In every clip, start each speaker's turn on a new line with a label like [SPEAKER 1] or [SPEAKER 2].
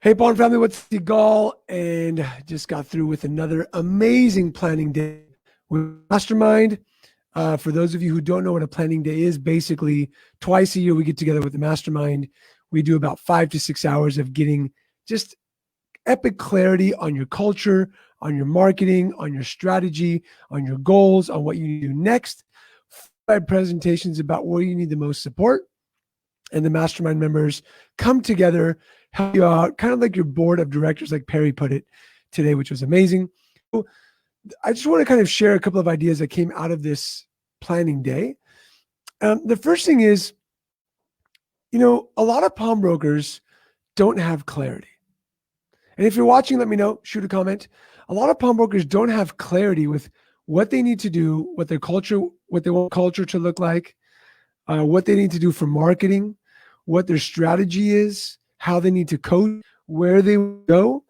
[SPEAKER 1] Hey, Pawn family, what's Yigal? And just got through with another amazing planning day with Mastermind. For those of you who don't know what a planning day is, basically twice a year we get together with the Mastermind. We do about 5 to 6 hours of getting just epic clarity on your culture, on your marketing, on your strategy, on your goals, on what you do next. 5 presentations about where you need the most support. And the Mastermind members come together, help you out, kind of like your board of directors, like Perry put it today, which was amazing. So I just want to kind of share a couple of ideas that came out of this planning day. The first thing is, a lot of pawnbrokers don't have clarity. And if you're watching, let me know, shoot a comment. A lot of pawnbrokers don't have clarity with what they need to do, what their culture, what they want culture to look like, what they need to do for marketing, what their strategy is, how they need to coach, where they go.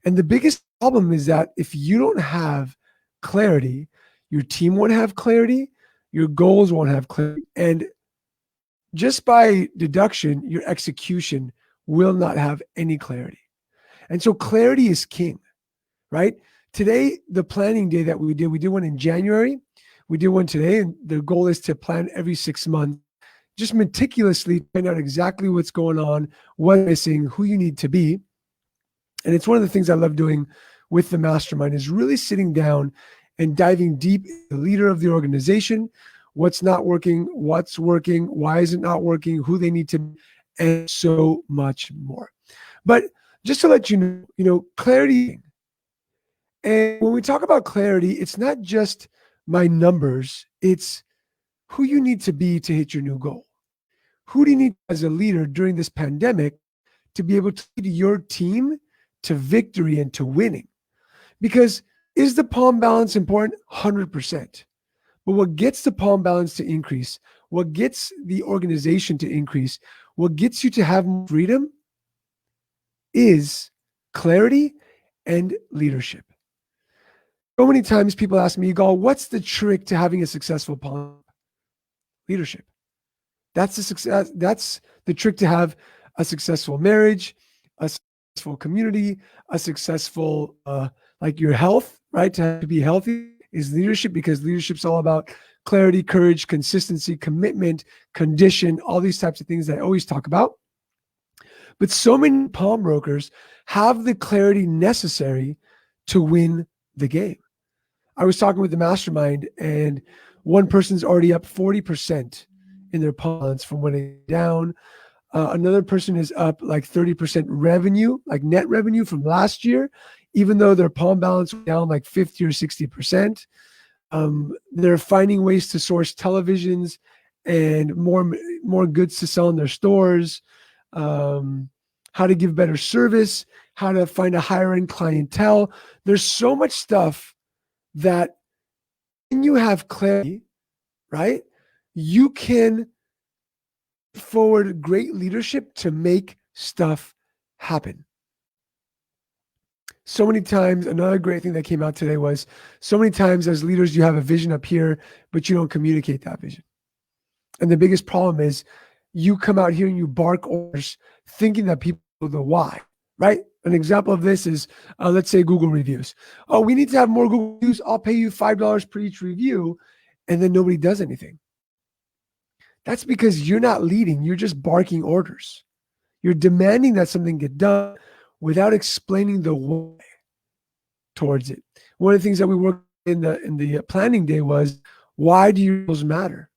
[SPEAKER 1] And the biggest problem is that if you don't have clarity, your team won't have clarity, your goals won't have clarity. And just by deduction, your execution will not have any clarity. And so clarity is king, right? Today, the planning day that we did one in January. We did one today, and the goal is to plan every 6 months, just meticulously find out exactly what's going on, what's missing, who you need to be. And it's one of the things I love doing with the mastermind is really sitting down and diving deep into the leader of the organization, what's not working, what's working, why is it not working, who they need to be, and so much more. But just to let you know, clarity. And when we talk about clarity, it's not just my numbers, it's who you need to be to hit your new goal. Who do you need as a leader during this pandemic to be able to lead your team to victory and to winning? Because is the palm balance important? 100%. But what gets the palm balance to increase, what gets the organization to increase, what gets you to have more freedom is clarity and leadership. So many times people ask me, Yigal, what's the trick to having a successful palm? Leadership. That's the success. That's the trick to have a successful marriage, a successful community, a successful, like your health, right? To be healthy is leadership, because leadership's all about clarity, courage, consistency, commitment, condition, all these types of things that I always talk about. But so many pawnbrokers have the clarity necessary to win the game. I was talking with the mastermind, and one person's already up 40% in their pawns from when it down. Another person is up like 30% revenue, like net revenue from last year, even though their pawn balance was down like 50 or 60%. They're finding ways to source televisions and more goods to sell in their stores, how to give better service, how to find a higher end clientele. There's so much stuff that when you have clarity, right, you can forward great leadership to make stuff happen. So many times, another great thing that came out today was so many times as leaders, you have a vision up here, but you don't communicate that vision. And the biggest problem is you come out here and you bark orders thinking that people know the why, right? An example of this is, let's say Google reviews. Oh, we need to have more Google reviews. I'll pay you $5 per each review. And then nobody does anything. That's because you're not leading. You're just barking orders. You're demanding that something get done without explaining the why towards it. One of the things that we worked in the planning day was, why do your goals matter?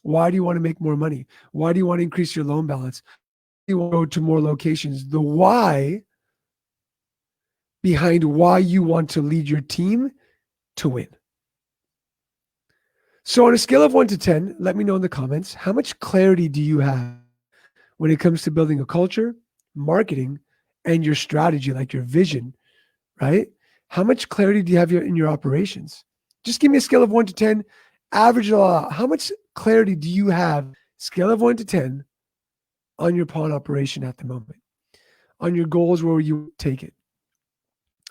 [SPEAKER 1] Why do you want to make more money? Why do you want to increase your loan balance? Why do you want to go to more locations? The why behind why you want to lead your team to win. So on a scale of 1 to 10, let me know in the comments, how much clarity do you have when it comes to building a culture, marketing, and your strategy, like your vision, right? How much clarity do you have in your operations? Just give me a scale of 1 to 10, average it all out. How much clarity do you have, scale of 1 to 10, on your pawn operation at the moment? On your goals, where you take it?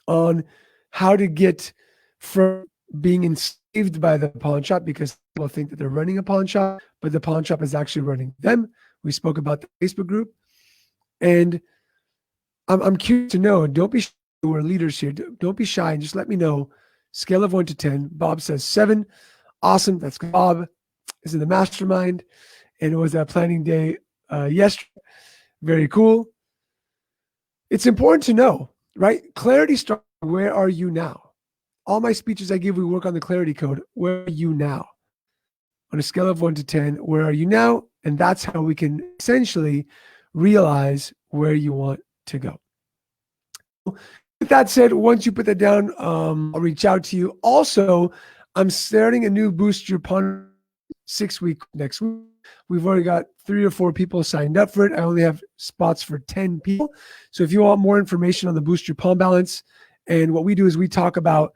[SPEAKER 1] On how to get from being enslaved by the pawn shop, because people think that they're running a pawn shop, but the pawn shop is actually running them. We spoke about the Facebook group. And I'm curious to know. Don't be shy. We're leaders here. Don't be shy and just let me know. Scale of 1 to 10. Bob says 7. Awesome. That's good. Bob is in the mastermind, and it was that planning day yesterday. Very cool. It's important to know, right? Clarity starts. Where are you now? All my speeches I give, we work on the clarity code. Where are you now? On a scale of 1 to 10, where are you now? And that's how we can essentially realize where you want to go. With that said, once you put that down, I'll reach out to you. Also, I'm starting a new Boost Your Pawn 6-week next week. We've already got 3 or 4 people signed up for it. I only have spots for 10 people. So if you want more information on the Boost Your Pawn Balance, and what we do is we talk about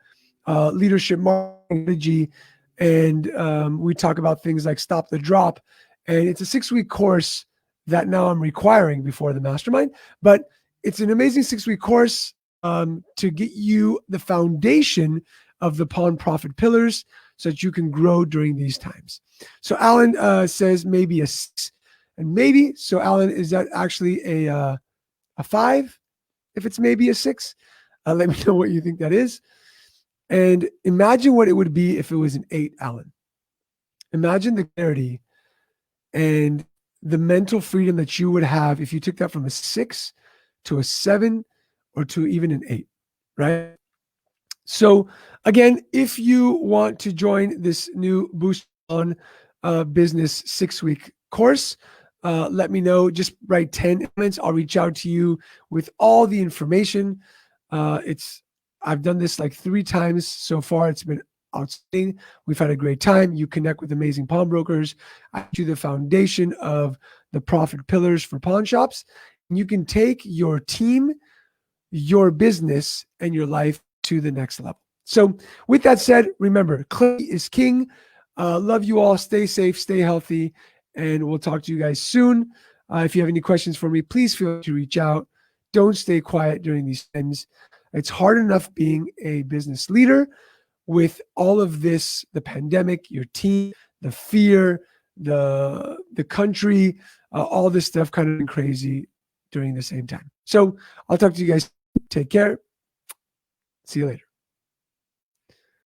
[SPEAKER 1] leadership marketing strategy, and we talk about things like Stop the Drop. And it's a 6-week course that now I'm requiring before the mastermind. But it's an amazing 6-week course to get you the foundation of the pawn profit pillars so that you can grow during these times. So Alan says maybe a 6, and maybe. So Alan, is that actually a 5? If it's maybe a 6, let me know what you think that is. And imagine what it would be if it was an 8, Alan. Imagine the clarity and the mental freedom that you would have if you took that from a 6 to a 7 or to even an 8, right? So again, if you want to join this new Boost on Business 6-week course, let me know. Just write 10 comments. I'll reach out to you with all the information. I've done this like 3 times so far. It's been outstanding. We've had a great time. You connect with amazing pawnbrokers. I do the foundation of the profit pillars for pawn shops. And you can take your team, your business, and your life to the next level. So with that said, remember, clarity is king. Love you all. Stay safe, stay healthy, and we'll talk to you guys soon. If you have any questions for me, please feel free to reach out. Don't stay quiet during these times. It's hard enough being a business leader with all of this, the pandemic, your team, the fear, the country, all this stuff kind of been crazy during the same time. So I'll talk to you guys. Take care. See you later.